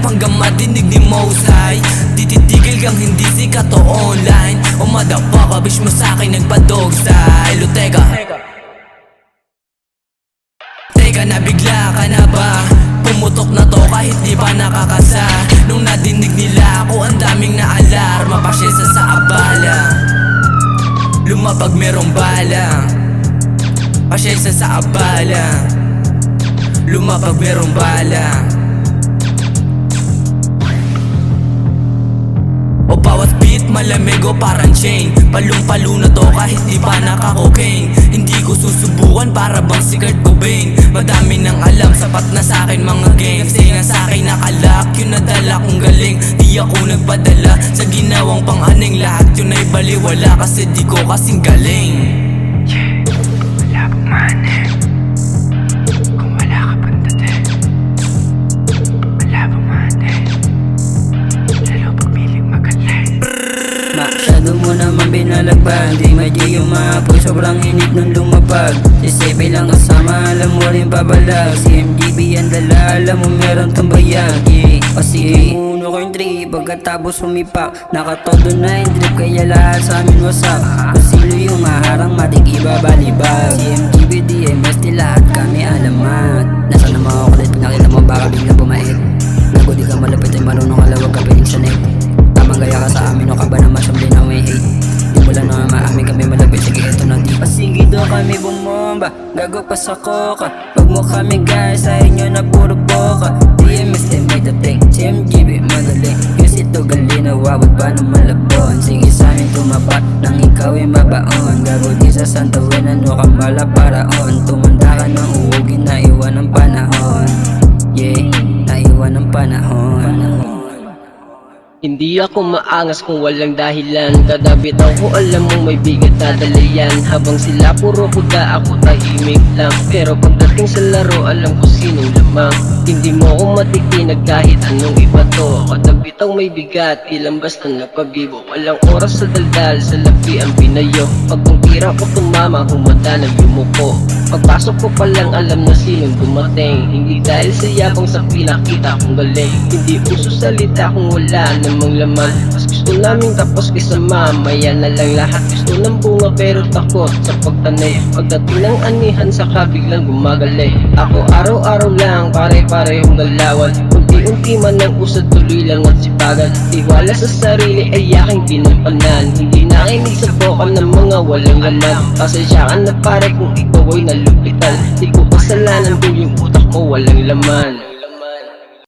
hanggang madinig ni Most High. Di titigil kang hindi sikat o online. O motherfucker, bish mo sa'kin nagpadog style. O teka, nabigla ka na ba? Pumutok na to kahit di pa nakakasa. Nung nadinig nila ako, ang daming na-alarma. Pasyesa sa abala, lumapag merong bala. Pasyesa sa abala, lumapag merong bala. O bawat beat malamig o parang chain. Palong-palo na to kahit di pa naka-cocaine. Hindi ko susubukan para bang si Kurt Cobain. Madami nang alam, sapat na sa'kin mga gang. Kasi nga sa'kin nakalak, yun nadala kong galing. Di ako nagpadala sa ginawang pang-aning. Lahat yun ay baliwala kasi di ko kasing galing. Wala pang mani kung wala ka pang dati. Wala pang mani lalo pag piling magaling. Masyado mo naman binalagpag, di madya yung maapoy, sobrang init nung lumapag. Si Sepe lang kasama, alam mo rin pabalag. Si MGB ang dala, alam mo meron tambayag. Kasi uno ko yung trip, pagkatapos sumipak. Nakatodo na yung drip, kaya lahat sa amin wasak. Kung sino yung maharang, matik ibabalibag. Si MGB, DMS, di lahat kami alamat. Nasa na mga kulit, nakita mo baka biglang bumait. Nago di ka malapit ay marunong ka lawag ka piling sa net. Tamang gaya ka sa amin o ka ba naman sumli na may hate. Di mo lang naman maamin kami malapit, sige eto na di. Pasige do kami bumomba, gago pa sa koka. Wag mo kami guys, sa inyo na puro boka. DMS din may dating, si MGB magaling. Kasi ito gali na wawag pa ng malabon. Sige sa amin tumapat, nang ikaw ay mabaon. Gago di sa Santa Wen, ano ka malaparaon. Tumanda ka ng uugin, naiwan ng panahon. Yeah, naiwan ng panahon. Hindi ako maangas kung walang dahilan. Dadabitaw ko, alam mong may bigat na dalayan. Habang sila puro kuda, ako tahimik lang. Pero pagdating sa laro, alam ko sinong lamang. Hindi mo ako matitinag kahit anong iba to. Kadabitaw may bigat, ilang basta nagpabibo. Walang oras sa daldal, sa labi ang pinayo. Pag ang tira ko tumama, humanda ng yumuko. Pagpasok ko palang alam na sinong dumating. Hindi dahil sa yabang sa pinakita kong galing. Hindi uso salita kung wala namang laman. Mas gusto namin tapos kaysa mamaya na lang lahat. Gusto ng bunga pero takot sa pagtanay. Pagdating ng anihan saka biglang gumagaling. Ako araw-araw lang pare-parehong galawan. Unti-unti man ang usad, tuloy lang at sipagan. Tiwala sa sarili ay aking pinampanan. Hindi nakinig sa boka ng mga walang laman. Pasensya ka na pare kung ikaw ay nalupitan. Di ko kasalanan kung yung utak mo walang laman.